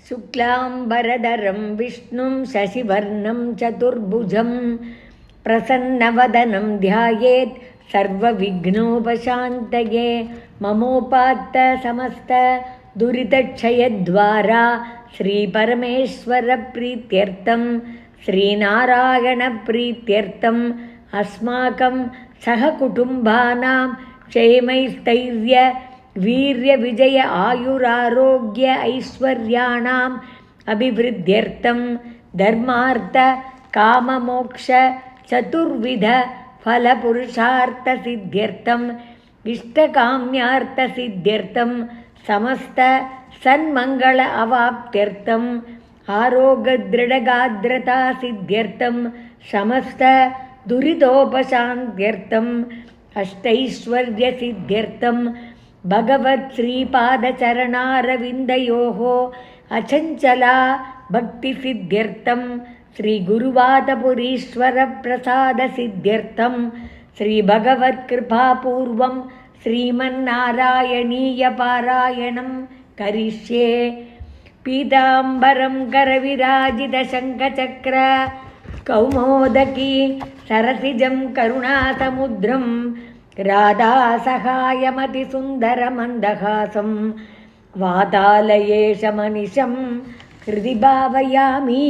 शुक्लाम्बरधरं विष्णुं शशिवर्णं चतुर्भुजं प्रसन्नवदनं ध्यायेत् सर्वविघ्नोपशान्तये। ममोपात्त समस्त दुरितक्षयद्वारा श्रीपरमेश्वरप्रीत्यर्थं श्रीनारायणप्रीत्यर्थम् अस्माकं सहकुटुम्बानां क्षेमैस्तैर्य वीर्यविजय आयुरारोग्य ऐश्वर्याणाम् अभिवृद्ध्यर्थं धर्मार्थ काममोक्ष चतुर्विध फलपुरुषार्थसिद्ध्यर्थम् इष्टकाम्यार्थसिद्ध्यर्थं समस्त सन्मङ्गल अवाप्त्यर्थम् आरोग्यदृढगाद्रतासिद्ध्यर्थं समस्त दुरितोपशान्त्यर्थम् अष्टैश्वर्यसिद्ध्यर्थं भगवत्श्रीपादचरणारविन्दयोः अचञ्चला भक्तिसिद्ध्यर्थं श्रीगुरुवादपुरीश्वरप्रसादसिद्ध्यर्थं श्रीभगवत्कृपापूर्वं श्रीमन्नारायणीयपारायणं करिष्ये। पीताम्बरं करविराजितशङ्खचक्र कौमोदकी सरसिजं करुणासमुद्रं राधासहायमतिसुन्दरमन्दहासं वातालयेशमनिशं हृदि भावयामि।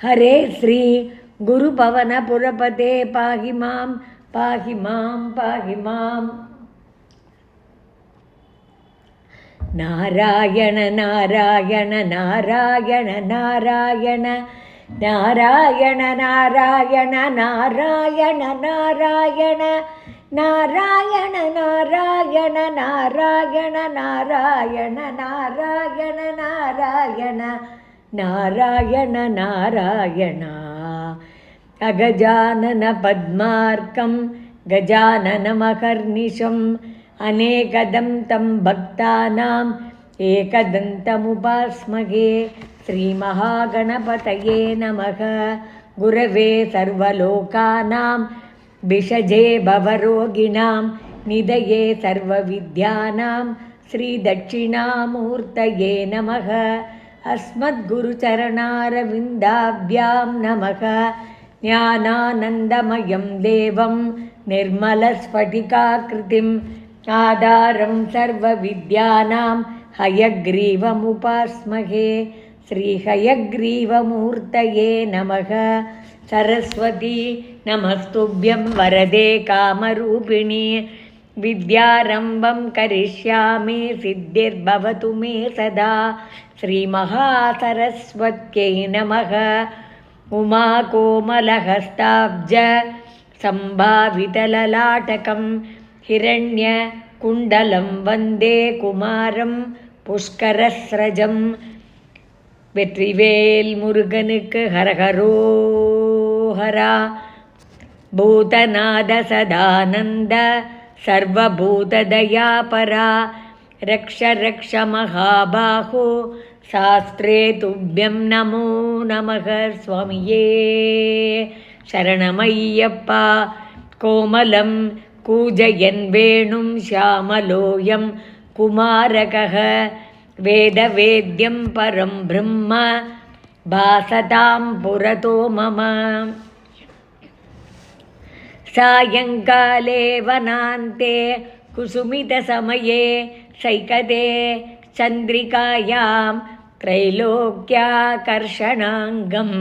हरे श्री गुरुपवनपुरपते पाहि मां पाहि मां पाहि माम्। नारायण नारायण नारायण नारायण नारायण नारायण नारायण नारायण नारायण नारायण नारायण नारायण नारायण नारायण नारायण नारायण। अगजानन पद्मार्कं गजाननमहर्निशम् अनेकदन्तं भक्तानाम् एकदन्तमुपास्महे। श्रीमहागणपतये नमः। गुरवे सर्वलोकानां भिषजे भवरोगिणां निधये सर्वविद्यानां श्रीदक्षिणामूर्तये नमः। अस्मद्गुरुचरणारविन्दाभ्यां नमः। ज्ञानानन्दमयं देवं निर्मलस्फटिकाकृतिम् आधारं सर्वविद्यानां हयग्रीवमुपास्महे। श्रीहयग्रीवमूर्तये नमः। सरस्वती नमस्तुभ्यं वरदे कामरूपिणी। विद्यारम्भं करिष्यामि सिद्धिर्भवतु मे सदा। श्रीमहासरस्वत्यै नमः। उमाकोमलहस्ताब्ज सम्भावितललाटकं हिरण्यकुण्डलं वन्दे कुमारं पुष्करस्रजं। வெற்றிவேல் முருகனுக்கு ஹரஹரோஹரா. பூதநாத சதானந்த சர்வபூததயாபரா ரக்ஷ ரக்ஷ மகாபாஹோ சாஸ்திரே துப்யம் நமோ நமக. சுவாமியே சரணமையப்பா. கோமலம் கூஜயன் வேணும் ஷியாமலோயம் குமாரகः वेदवेद्यं परं ब्रह्म भासतां पुरतो मम. सायङ्काले वनान्ते कुसुमितसमये सैकते चन्द्रिकायां त्रैलोक्याकर्षणाङ्गं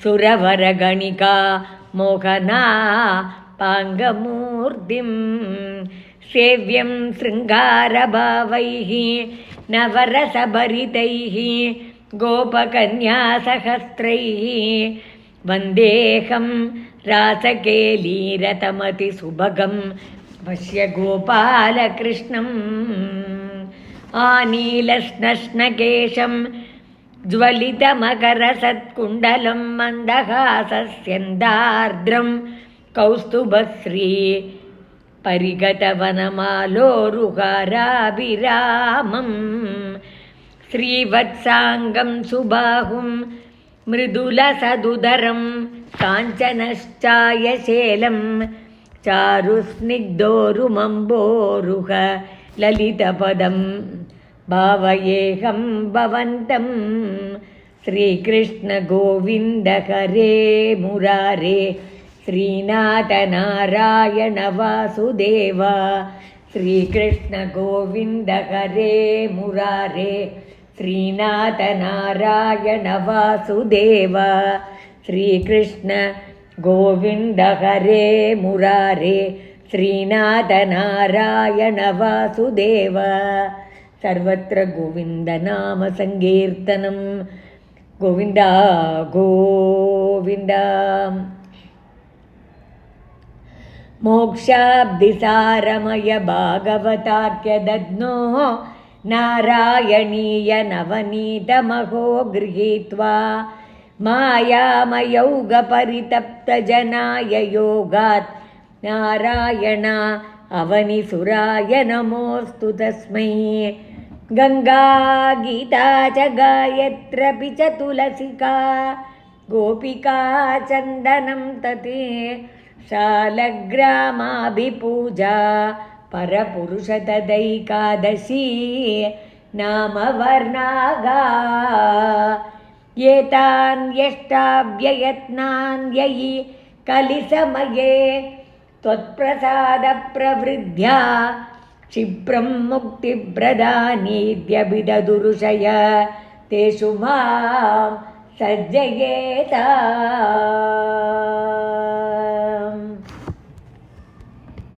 सुरवरगणिका मोहना पाङ्गमूर्तिं सेव्यं शृङ्गारभावैः नवरसभरितैः गोपकन्यासहस्रैः वन्देऽहं रासकेलीरतमतिसुभगं पश्य गोपालकृष्णम्. आनीलश्नश्नकेशं ज्वलितमकरसत्कुण्डलं मन्दहासस्यन्दार्द्रं कौस्तुभश्री परिगतवनमालोरुहाराभिरामं. श्रीवत्साङ्गं सुबाहुं मृदुलसदुदरं काञ्चनश्चायशेलं चारुस्निग्धोरुमम्बोरुह ललितपदं भावयेऽहं भवन्तं श्रीकृष्ण गोविन्द हरे मुरारे श्रीनाथ नारायण वासुदेव श्रीकृष्ण गोविन्द हरे मुरारे श्रीनाथ नारायण वासुदेव श्रीकृष्ण गोविन्द हरे मुरारे श्रीनाथ नारायण वासुदेव सर्वत्र गोविन्दनाम संकीर्तनं गोविन्द गोविन्द मोक्षाब्धिसारमय भागवताख्यदध्नो नारायणीय नवनीतमहो गृहीत्वा मायामयौगपरितप्तजनाय योगात् नारायण अवनिसुराय नमोऽस्तु तस्मै गङ्गा गीता च गायत्रपि च तुलसिका गोपिका चन्दनं तते शालग्रामाभिपूजा परपुरुषतदैकादशी नामवर्णागा एतान्यष्टाव्ययत्नान्ययि कलिसमये त्वत्प्रसादप्रवृद्ध्या क्षिप्रं मुक्तिप्रदानीत्यभिददुरुषय तेषु मां सज्जयेताम्